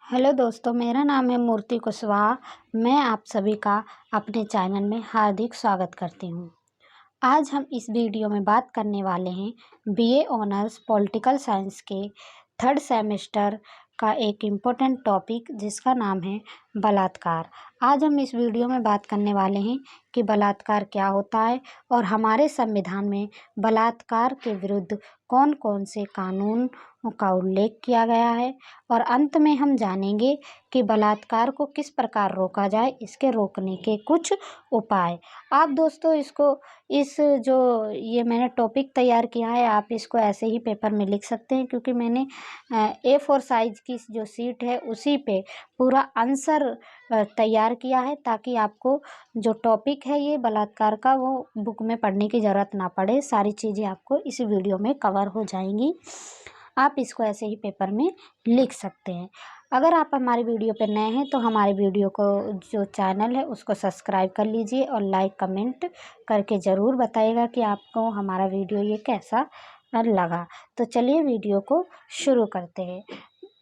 Hello दोस्तों, मेरा नाम है मूर्ति कुशवाहा। मैं आप सभी का अपने चैनल में हार्दिक स्वागत करती हूँ। आज हम इस वीडियो में बात करने वाले हैं बीए ऑनर्स पॉलिटिकल साइंस के थर्ड सेमेस्टर का एक इम्पोर्टेंट टॉपिक जिसका नाम है बलात्कार। आज हम इस वीडियो में बात करने वाले हैं कि बलात्कार क्या होता है और हमारे संविधान में बलात्कार के विरुद्ध कौन कौन से कानून का उल्लेख किया गया है, और अंत में हम जानेंगे कि बलात्कार को किस प्रकार रोका जाए, इसके रोकने के कुछ उपाय। आप दोस्तों इस जो ये मैंने टॉपिक तैयार किया है, आप इसको ऐसे ही पेपर में लिख सकते हैं, क्योंकि मैंने A4 साइज की जो शीट है उसी पे पूरा आंसर तैयार किया है, ताकि आपको जो टॉपिक है ये बलात्कार का वो बुक में पढ़ने की ज़रूरत ना पड़े। सारी चीज़ें आपको इस वीडियो में कवर हो जाएंगी। आप इसको ऐसे ही पेपर में लिख सकते हैं। अगर आप हमारी वीडियो पर नए हैं तो हमारे वीडियो को जो चैनल है उसको सब्सक्राइब कर लीजिए और लाइक कमेंट करके ज़रूर बताइएगा कि आपको हमारा वीडियो ये कैसा लगा। तो चलिए वीडियो को शुरू करते हैं।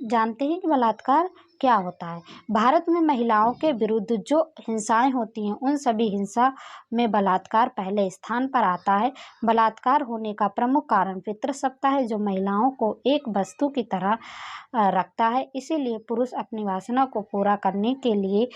जानते हैं कि बलात्कार क्या होता है। भारत में महिलाओं के विरुद्ध जो हिंसाएं होती हैं उन सभी हिंसा में बलात्कार पहले स्थान पर आता है। बलात्कार होने का प्रमुख कारण पितृसत्ता है, जो महिलाओं को एक वस्तु की तरह रखता है। इसीलिए पुरुष अपनी वासना को पूरा करने के लिए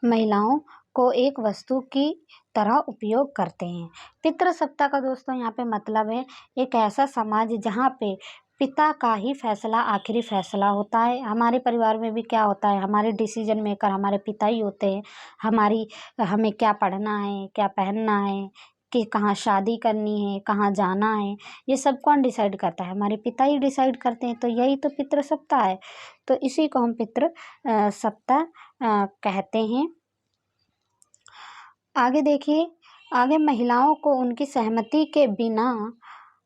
महिलाओं को एक वस्तु की तरह उपयोग करते हैं। पितृसत्ता का दोस्तों यहाँ पे मतलब है एक ऐसा समाज जहाँ पे पिता का ही फैसला आखिरी फैसला होता है। हमारे परिवार में भी क्या होता है, हमारे डिसीजन मेकर हमारे पिता ही होते हैं। हमें क्या पढ़ना है, क्या पहनना है, कि कहाँ शादी करनी है, कहाँ जाना है, ये सब कौन डिसाइड करता है? हमारे पिता ही डिसाइड करते हैं। तो यही तो पितृसत्ता है। तो इसी को हम पितृसत्ता कहते हैं। आगे देखिए, आगे महिलाओं को उनकी सहमति के बिना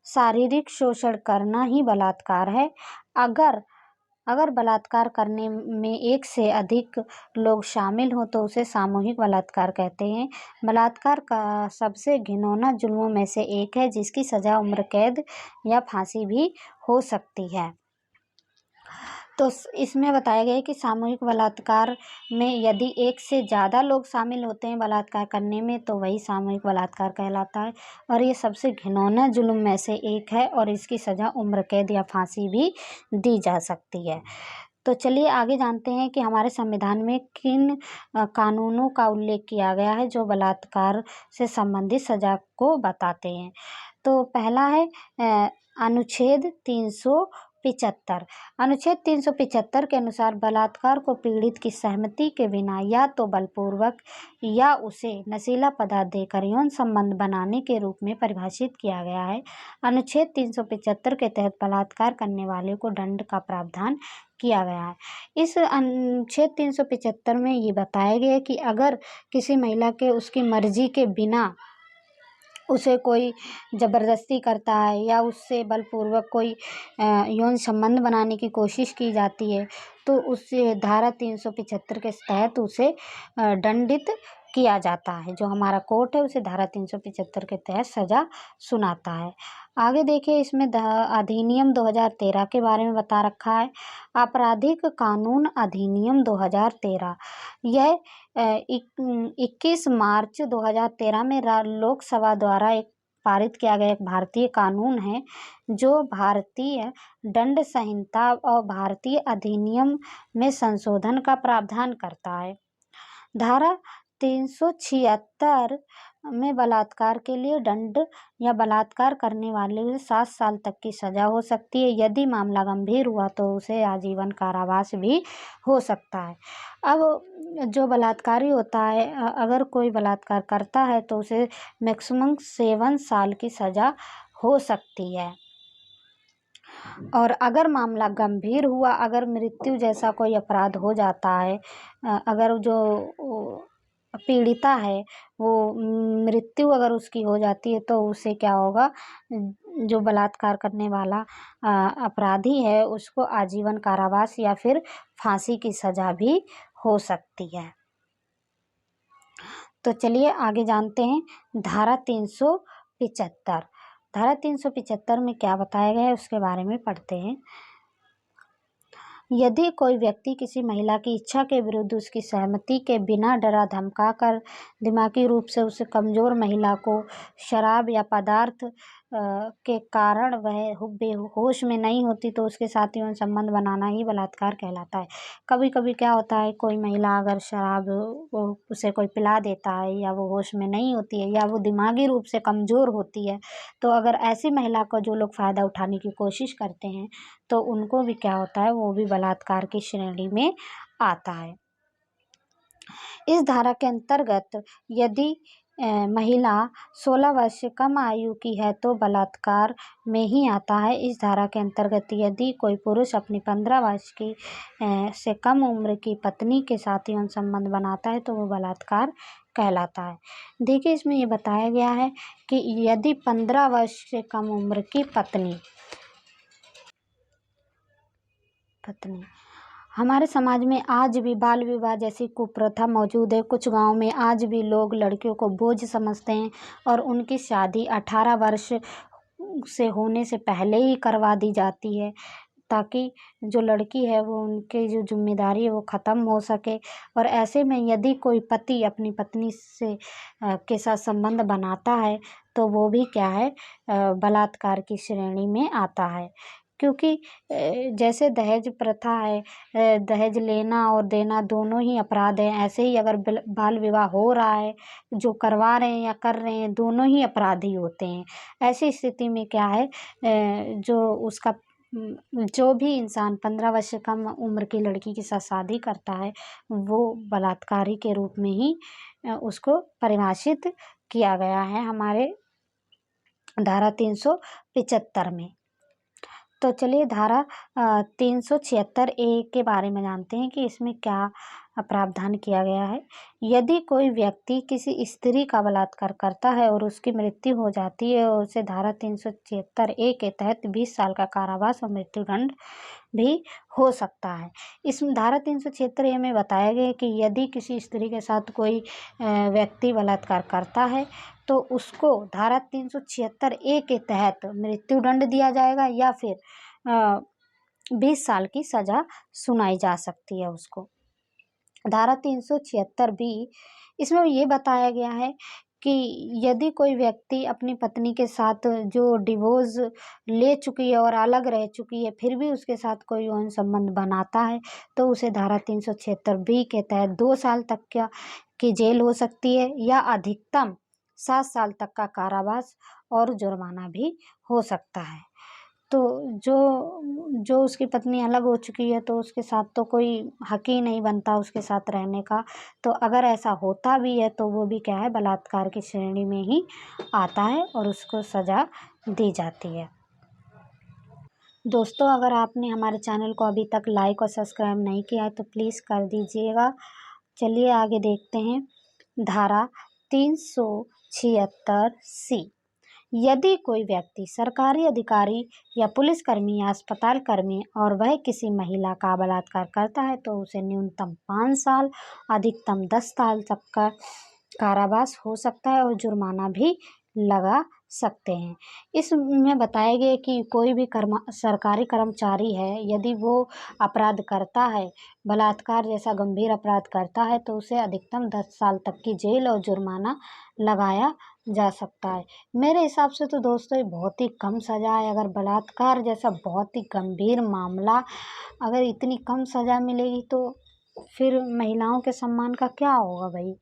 शारीरिक शोषण करना ही बलात्कार है। अगर बलात्कार करने में एक से अधिक लोग शामिल हो तो उसे सामूहिक बलात्कार कहते हैं। बलात्कार का सबसे घिनौना जुल्मों में से एक है, जिसकी सजा उम्र कैद या फांसी भी हो सकती है। तो इसमें बताया गया है कि सामूहिक बलात्कार में यदि एक से ज़्यादा लोग शामिल होते हैं बलात्कार करने में तो वही सामूहिक बलात्कार कहलाता है, और ये सबसे घिनौना जुल्म में से एक है और इसकी सज़ा उम्र कैद या फांसी भी दी जा सकती है। तो चलिए आगे जानते हैं कि हमारे संविधान में किन कानूनों का उल्लेख किया गया है जो बलात्कार से संबंधित सज़ा को बताते हैं। तो पहला है अनुच्छेद 375। अनुच्छेद 375 के अनुसार बलात्कार को पीड़ित की सहमति के बिना या तो बलपूर्वक या उसे नशीला पदार्थ देकर यौन संबंध बनाने के रूप में परिभाषित किया गया है। अनुच्छेद 375 के तहत बलात्कार करने वाले को दंड का प्रावधान किया गया है। इस अनुच्छेद 375 में ये बताया गया है कि अगर किसी महिला के उसकी मर्जी के बिना उसे कोई ज़बरदस्ती करता है या उससे बलपूर्वक कोई यौन संबंध बनाने की कोशिश की जाती है तो उससे धारा 375 के तहत उसे दंडित किया जाता है। जो हमारा कोर्ट है उसे धारा 375 के तहत सज़ा सुनाता है। आगे देखिए, इसमें अधिनियम 2013 के बारे में बता रखा है। आपराधिक कानून अधिनियम 2013 यह 21 मार्च 2013 में लोकसभा द्वारा एक पारित किया गया एक भारतीय कानून है, जो भारतीय दंड संहिता और भारतीय अधिनियम में संशोधन का प्रावधान करता है। धारा 376 में बलात्कार के लिए दंड या बलात्कार करने वाले को 7 साल तक की सज़ा हो सकती है। यदि मामला गंभीर हुआ तो उसे आजीवन कारावास भी हो सकता है। अब जो बलात्कारी होता है, अगर कोई बलात्कार करता है तो उसे मैक्सिमम 7 साल की सज़ा हो सकती है। और अगर मामला गंभीर हुआ, अगर मृत्यु जैसा कोई अपराध हो जाता है, अगर जो पीड़िता है वो मृत्यु अगर उसकी हो जाती है तो उसे क्या होगा, जो बलात्कार करने वाला अपराधी है उसको आजीवन कारावास या फिर फांसी की सज़ा भी हो सकती है। तो चलिए आगे जानते हैं धारा 375। धारा 375 में क्या बताया गया है उसके बारे में पढ़ते हैं। यदि कोई व्यक्ति किसी महिला की इच्छा के विरुद्ध उसकी सहमति के बिना डरा धमका कर दिमागी रूप से उसे कमजोर महिला को शराब या पदार्थ के कारण वह बेहोश में नहीं होती तो उसके साथ यौन संबंध बनाना ही बलात्कार कहलाता है। कभी कभी क्या होता है, कोई महिला अगर शराब उसे कोई पिला देता है या वो होश में नहीं होती है या वो दिमागी रूप से कमजोर होती है, तो अगर ऐसी महिला को जो लोग फ़ायदा उठाने की कोशिश करते हैं तो उनको भी क्या होता है, वो भी बलात्कार की श्रेणी में आता है। इस धारा के अंतर्गत यदि महिला 16 वर्ष से कम आयु की है तो बलात्कार में ही आता है। इस धारा के अंतर्गत यदि कोई पुरुष अपनी 15 वर्ष की से कम उम्र की पत्नी के साथ यौन संबंध बनाता है तो वो बलात्कार कहलाता है। देखिए, इसमें ये बताया गया है कि यदि 15 वर्ष से कम उम्र की पत्नी हमारे समाज में आज भी बाल विवाह जैसी कुप्रथा मौजूद है। कुछ गांव में आज भी लोग लड़कियों को बोझ समझते हैं और उनकी शादी 18 वर्ष से होने से पहले ही करवा दी जाती है, ताकि जो लड़की है वो उनकी जो जिम्मेदारी है वो ख़त्म हो सके। और ऐसे में यदि कोई पति अपनी पत्नी से के साथ संबंध बनाता है तो वो भी क्या है, बलात्कार की श्रेणी में आता है। क्योंकि जैसे दहेज प्रथा है, दहेज लेना और देना दोनों ही अपराध हैं, ऐसे ही अगर बाल विवाह हो रहा है, जो करवा रहे हैं या कर रहे हैं दोनों ही अपराधी होते हैं। ऐसी स्थिति में क्या है, जो भी इंसान 15 वर्ष से कम उम्र की लड़की के साथ शादी करता है वो बलात्कारी के रूप में ही उसको परिभाषित किया गया है हमारे धारा 375 में। तो चलिए धारा 376A के बारे में जानते हैं कि इसमें क्या प्रावधान किया गया है। यदि कोई व्यक्ति किसी स्त्री का बलात्कार करता है और उसकी मृत्यु हो जाती है और उसे धारा 376A के तहत 20 साल का कारावास और मृत्युदंड भी हो सकता है। इस धारा 376A में बताया गया है कि यदि किसी स्त्री के साथ कोई व्यक्ति बलात्कार करता है तो उसको धारा 376A के तहत मृत्युदंड दिया जाएगा या फिर 20 साल की सजा सुनाई जा सकती है उसको। धारा 376B इसमें ये बताया गया है कि यदि कोई व्यक्ति अपनी पत्नी के साथ जो डिवोर्स ले चुकी है और अलग रह चुकी है फिर भी उसके साथ कोई यौन संबंध बनाता है तो उसे धारा 376B के तहत 2 साल तक की जेल हो सकती है या अधिकतम 7 साल तक का कारावास और जुर्माना भी हो सकता है। तो जो उसकी पत्नी अलग हो चुकी है तो उसके साथ तो कोई हक ही नहीं बनता उसके साथ रहने का। तो अगर ऐसा होता भी है तो वो भी क्या है, बलात्कार की श्रेणी में ही आता है और उसको सज़ा दी जाती है। दोस्तों, अगर आपने हमारे चैनल को अभी तक लाइक और सब्सक्राइब नहीं किया है तो प्लीज़ कर दीजिएगा। चलिए आगे देखते हैं धारा 376C। यदि कोई व्यक्ति सरकारी अधिकारी या पुलिसकर्मी या अस्पताल कर्मी और वह किसी महिला का बलात्कार करता है तो उसे न्यूनतम 5 साल अधिकतम 10 साल तक का कारावास हो सकता है और जुर्माना भी लगा सकते हैं। इसमें बताया गया कि कोई भी सरकारी कर्मचारी है यदि वो अपराध करता है, बलात्कार जैसा गंभीर अपराध करता है तो उसे अधिकतम 10 साल तक की जेल और जुर्माना लगाया जा सकता है। मेरे हिसाब से तो दोस्तों ये बहुत ही कम सज़ा है। अगर बलात्कार जैसा बहुत ही गंभीर मामला अगर इतनी कम सज़ा मिलेगी तो फिर महिलाओं के सम्मान का क्या होगा भाई।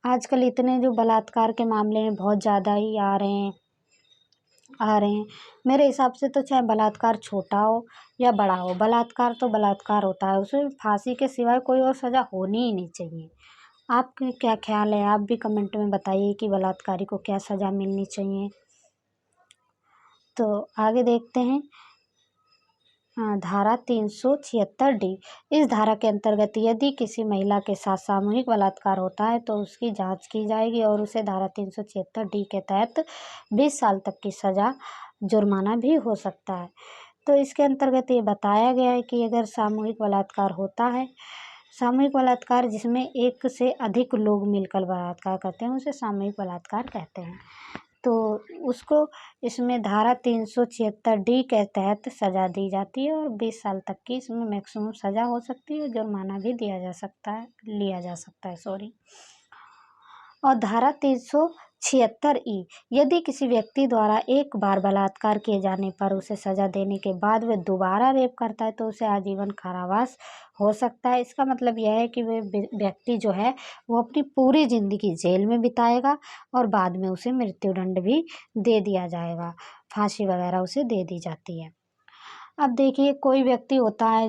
आजकल इतने जो बलात्कार के मामले हैं बहुत ज़्यादा ही आ रहे हैं। मेरे हिसाब से तो चाहे बलात्कार छोटा हो या बड़ा हो, बलात्कार तो बलात्कार होता है, उसमें फांसी के सिवाय कोई और सज़ा होनी ही नहीं चाहिए। आपके क्या ख्याल है, आप भी कमेंट में बताइए कि बलात्कारी को क्या सज़ा मिलनी चाहिए। तो आगे देखते हैं धारा 376D। इस धारा के अंतर्गत यदि किसी महिला के साथ सामूहिक बलात्कार होता है तो उसकी जांच की जाएगी और उसे धारा 376D के तहत 20 साल तक की सज़ा जुर्माना भी हो सकता है। तो इसके अंतर्गत ये बताया गया है कि अगर सामूहिक बलात्कार होता है, सामूहिक बलात्कार जिसमें एक से अधिक लोग मिलकर बलात्कार करते हैं उसे सामूहिक बलात्कार कहते हैं। तो उसको इसमें धारा 376D के तहत सज़ा दी जाती है और 20 साल तक की इसमें मैक्सिमम सज़ा हो सकती है, जुर्माना भी लिया जा सकता है सॉरी। और धारा 376E, यदि किसी व्यक्ति द्वारा एक बार बलात्कार किए जाने पर उसे सज़ा देने के बाद वह दोबारा रेप करता है तो उसे आजीवन कारावास हो सकता है। इसका मतलब यह है कि वह व्यक्ति जो है वो अपनी पूरी ज़िंदगी जेल में बिताएगा और बाद में उसे मृत्युदंड भी दे दिया जाएगा, फांसी वगैरह उसे दे दी जाती है। अब देखिए, कोई व्यक्ति होता है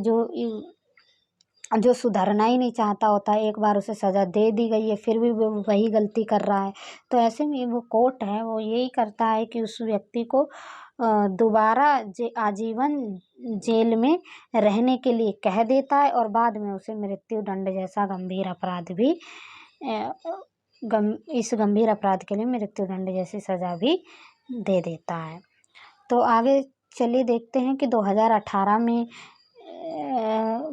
जो सुधरना ही नहीं चाहता होता है, एक बार उसे सज़ा दे दी गई है फिर भी वो वही गलती कर रहा है, तो ऐसे में वो कोर्ट है वो यही करता है कि उस व्यक्ति को दोबारा आजीवन जेल में रहने के लिए कह देता है और बाद में उसे मृत्युदंड जैसा गंभीर अपराध भी इस गंभीर अपराध के लिए मृत्युदंड जैसी सज़ा भी दे देता है। तो आगे चलिए देखते हैं कि 2018 में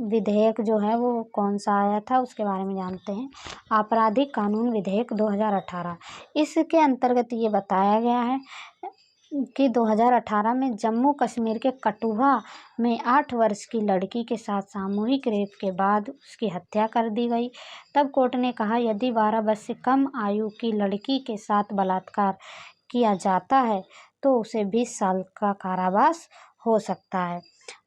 विधेयक जो है वो कौन सा आया था, उसके बारे में जानते हैं। आपराधिक कानून विधेयक 2018, इसके अंतर्गत ये बताया गया है कि 2018 में जम्मू कश्मीर के कठुआ में 8 वर्ष की लड़की के साथ सामूहिक रेप के बाद उसकी हत्या कर दी गई। तब कोर्ट ने कहा यदि 12 वर्ष से कम आयु की लड़की के साथ बलात्कार किया जाता है तो उसे 20 साल का कारावास हो सकता है।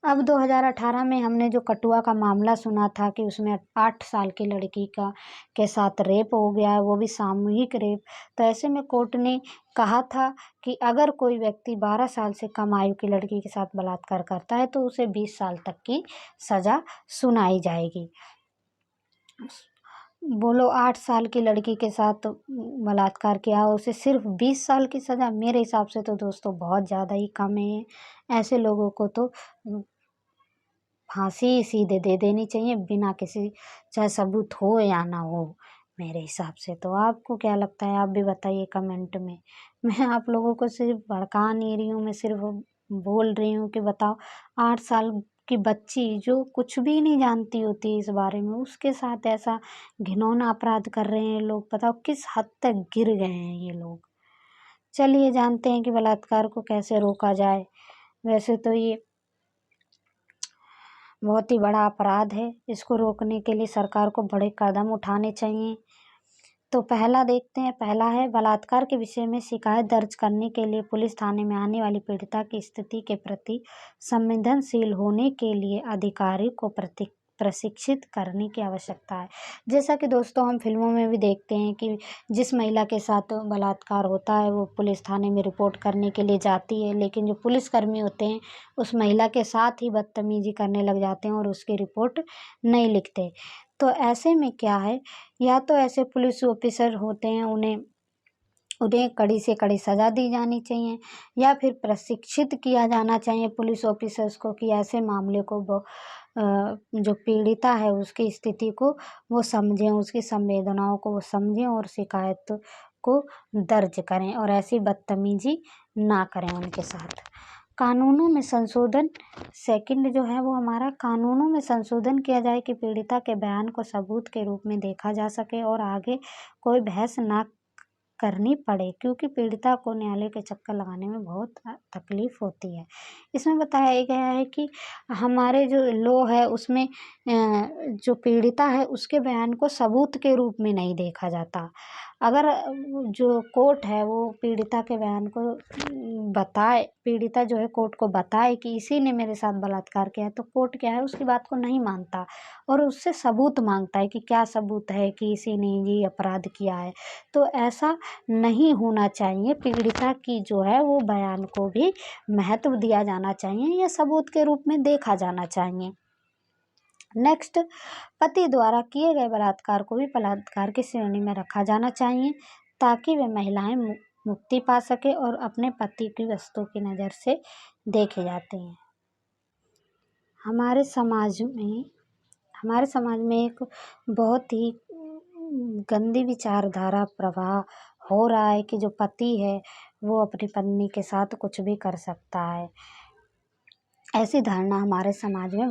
अब 2018 में हमने जो कठुआ का मामला सुना था कि उसमें 8 साल की लड़की के साथ रेप हो गया है, वो भी सामूहिक रेप। तो ऐसे में कोर्ट ने कहा था कि अगर कोई व्यक्ति 12 साल से कम आयु की लड़की के साथ बलात्कार करता है तो उसे 20 साल तक की सज़ा सुनाई जाएगी। बोलो 8 साल की लड़की के साथ बलात्कार किया उसे सिर्फ 20 साल की सज़ा, मेरे हिसाब से तो दोस्तों बहुत ज़्यादा ही कम है। ऐसे लोगों को तो फांसी सीधे दे देनी चाहिए बिना किसी, चाहे सबूत हो या ना हो। मेरे हिसाब से तो आपको क्या लगता है, आप भी बताइए कमेंट में। मैं आप लोगों को सिर्फ भड़का नहीं रही हूँ, मैं सिर्फ बोल रही हूँ कि बताओ 8 साल की बच्ची जो कुछ भी नहीं जानती होती इस बारे में, उसके साथ ऐसा घिनौना अपराध कर रहे हैं लोग। बताओ किस हद तक गिर गए हैं ये लोग। चलिए जानते हैं कि बलात्कार को कैसे रोका जाए। वैसे तो ये बहुत ही बड़ा अपराध है, इसको रोकने के लिए सरकार को बड़े कदम उठाने चाहिए। तो पहला देखते हैं, पहला है बलात्कार के विषय में शिकायत दर्ज करने के लिए पुलिस थाने में आने वाली पीड़िता की स्थिति के प्रति संवेदनशील होने के लिए अधिकारी को प्रशिक्षित करने की आवश्यकता है। जैसा कि दोस्तों हम फिल्मों में भी देखते हैं कि जिस महिला के साथ बलात्कार होता है वो पुलिस थाने में रिपोर्ट करने के लिए जाती है, लेकिन जो पुलिसकर्मी होते हैं उस महिला के साथ ही बदतमीजी करने लग जाते हैं और उसकी रिपोर्ट नहीं लिखते। तो ऐसे में क्या है, या तो ऐसे पुलिस ऑफिसर होते हैं उन्हें कड़ी से कड़ी सज़ा दी जानी चाहिए या फिर प्रशिक्षित किया जाना चाहिए पुलिस ऑफिसर्स को कि ऐसे मामले को वो जो पीड़िता है उसकी स्थिति को वो समझें, उसकी संवेदनाओं को वो समझें और शिकायत को दर्ज करें और ऐसी बदतमीजी ना करें उनके साथ। कानूनों में संशोधन, सेकंड जो है वो हमारा कानूनों में संशोधन किया जाए कि पीड़िता के बयान को सबूत के रूप में देखा जा सके और आगे कोई बहस ना करनी पड़े, क्योंकि पीड़िता को न्यायालय के चक्कर लगाने में बहुत तकलीफ होती है। इसमें बताया गया है कि हमारे जो लॉ है उसमें जो पीड़िता है उसके बयान को सबूत के रूप में नहीं देखा जाता। अगर जो कोर्ट है वो पीड़िता के बयान को बताए, पीड़िता जो है कोर्ट को बताए कि इसी ने मेरे साथ बलात्कार किया है, तो कोर्ट क्या है उसकी बात को नहीं मानता और उससे सबूत मांगता है कि क्या सबूत है कि इसी ने ये अपराध किया है। तो ऐसा नहीं होना चाहिए, पीड़िता की जो है वो बयान को भी महत्व दिया जाना चाहिए या सबूत के रूप में देखा जाना चाहिए। नेक्स्ट, पति द्वारा किए गए बलात्कार को भी बलात्कार की श्रेणी में रखा जाना चाहिए ताकि वे महिलाएं मुक्ति पा सके और अपने पति की वस्तु की नज़र से देखे जाते हैं। हमारे समाज में एक बहुत ही गंदी विचारधारा प्रवाह हो रहा है कि जो पति है वो अपनी पत्नी के साथ कुछ भी कर सकता है। ऐसी धारणा हमारे समाज में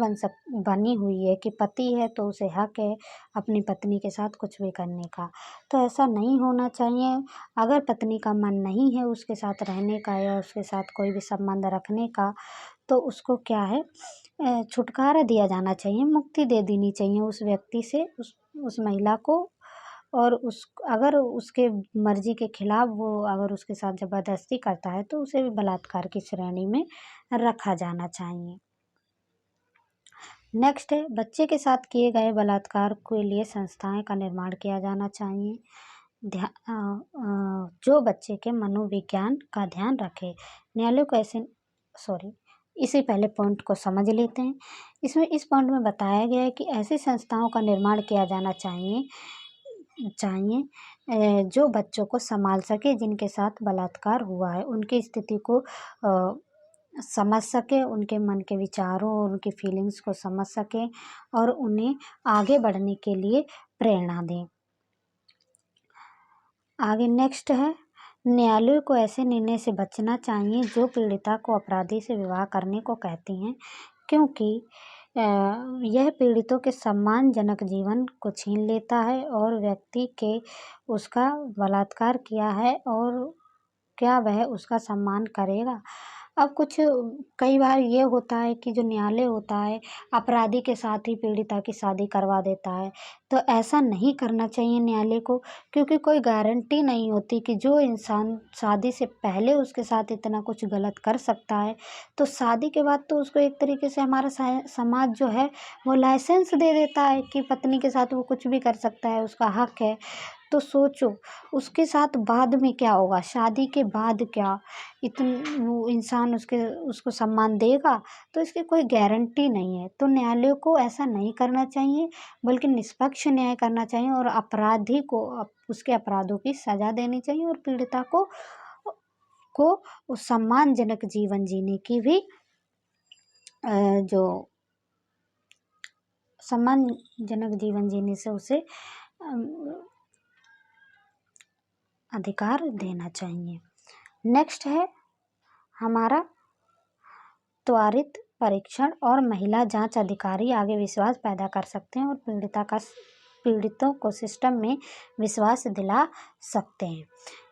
बनी हुई है कि पति है तो उसे हक है अपनी पत्नी के साथ कुछ भी करने का। तो ऐसा नहीं होना चाहिए। अगर पत्नी का मन नहीं है उसके साथ रहने का या उसके साथ कोई भी संबंध रखने का, तो उसको क्या है, छुटकारा दिया जाना चाहिए, मुक्ति दे देनी चाहिए उस व्यक्ति से, उस महिला को। और अगर उसके मर्जी के खिलाफ वो अगर उसके साथ ज़बरदस्ती करता है तो उसे भी बलात्कार की श्रेणी में रखा जाना चाहिए। नेक्स्ट है, बच्चे के साथ किए गए बलात्कार के लिए संस्थाएं का निर्माण किया जाना चाहिए जो बच्चे के मनोविज्ञान का ध्यान रखे। न्यायालय को ऐसे इसी पहले पॉइंट को समझ लेते हैं। इस पॉइंट में बताया गया है कि ऐसी संस्थाओं का निर्माण किया जाना चाहिए जो बच्चों को संभाल सके जिनके साथ बलात्कार हुआ है, उनकी स्थिति को समझ सके, उनके मन के विचारों और उनकी फीलिंग्स को समझ सके और उन्हें आगे बढ़ने के लिए प्रेरणा दें। आगे नेक्स्ट है, न्यायालय को ऐसे निर्णय से बचना चाहिए जो पीड़िता को अपराधी से विवाह करने को कहती हैं, क्योंकि यह पीड़ितों के सम्मानजनक जीवन को छीन लेता है और व्यक्ति के उसका बलात्कार किया है और क्या वह उसका सम्मान करेगा। अब कई बार ये होता है कि जो न्यायालय होता है अपराधी के साथ ही पीड़िता की शादी करवा देता है, तो ऐसा नहीं करना चाहिए न्यायालय को, क्योंकि कोई गारंटी नहीं होती कि जो इंसान शादी से पहले उसके साथ इतना कुछ गलत कर सकता है, तो शादी के बाद तो उसको एक तरीके से हमारा समाज जो है वो लाइसेंस दे देता है कि पत्नी के साथ वो कुछ भी कर सकता है, उसका हक है। तो सोचो उसके साथ बाद में क्या होगा, शादी के बाद क्या वो इंसान उसको सम्मान देगा, तो इसकी कोई गारंटी नहीं है। तो न्यायालय को ऐसा नहीं करना चाहिए, बल्कि निष्पक्ष न्याय करना चाहिए और अपराधी को उसके अपराधों की सजा देनी चाहिए और पीड़िता को सम्मानजनक जीवन जीने की भी जो सम्मानजनक जीवन जीने से उसे अधिकार देना चाहिए। नेक्स्ट है हमारा त्वरित परीक्षण और महिला जांच अधिकारी आगे विश्वास पैदा कर सकते हैं और पीड़ितों को सिस्टम में विश्वास दिला सकते हैं।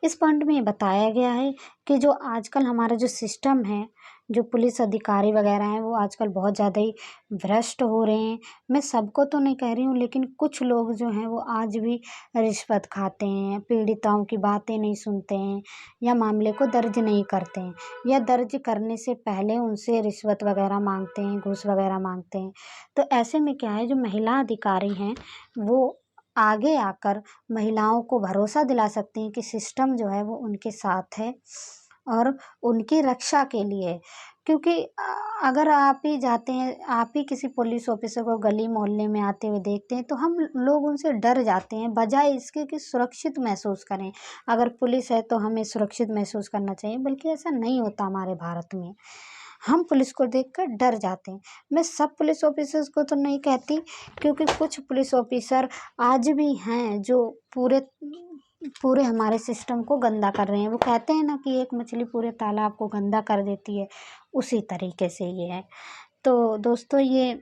इस पॉइंट में बताया गया है कि जो आजकल हमारा जो सिस्टम है, जो पुलिस अधिकारी वगैरह हैं, वो आजकल बहुत ज़्यादा ही भ्रष्ट हो रहे हैं। मैं सबको तो नहीं कह रही हूँ, लेकिन कुछ लोग जो हैं वो आज भी रिश्वत खाते हैं, पीड़िताओं की बातें नहीं सुनते हैं या मामले को दर्ज नहीं करते हैं या दर्ज करने से पहले उनसे रिश्वत वगैरह मांगते हैं, घूस वगैरह मांगते हैं। तो ऐसे में क्या है, जो महिला अधिकारी हैं वो आगे आकर महिलाओं को भरोसा दिला सकती हैं कि सिस्टम जो है वो उनके साथ है और उनकी रक्षा के लिए। क्योंकि अगर आप ही जाते हैं, आप ही किसी पुलिस ऑफिसर को गली मोहल्ले में आते हुए देखते हैं, तो हम लोग उनसे डर जाते हैं, बजाय इसके कि सुरक्षित महसूस करें। अगर पुलिस है तो हमें सुरक्षित महसूस करना चाहिए, बल्कि ऐसा नहीं होता हमारे भारत में। हम पुलिस को देखकर डर जाते हैं। मैं सब पुलिस ऑफिसर्स को तो नहीं कहती, क्योंकि कुछ पुलिस ऑफिसर आज भी हैं जो पूरे हमारे सिस्टम को गंदा कर रहे हैं। वो कहते हैं ना कि एक मछली पूरे तालाब को गंदा कर देती है, उसी तरीके से ये है। तो दोस्तों, ये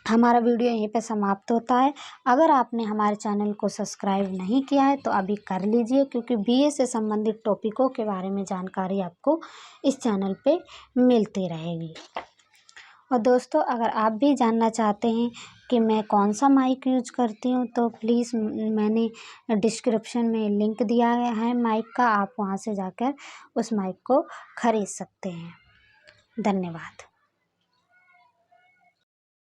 हमारा वीडियो यहीं पे समाप्त होता है। अगर आपने हमारे चैनल को सब्सक्राइब नहीं किया है तो अभी कर लीजिए, क्योंकि बीए से संबंधित टॉपिकों के बारे में जानकारी आपको इस चैनल पे मिलती रहेगी। और दोस्तों, अगर आप भी जानना चाहते हैं कि मैं कौन सा माइक यूज करती हूँ, तो प्लीज़ मैंने डिस्क्रिप्शन में लिंक दिया है माइक का, आप वहाँ से जाकर उस माइक को खरीद सकते हैं। धन्यवाद।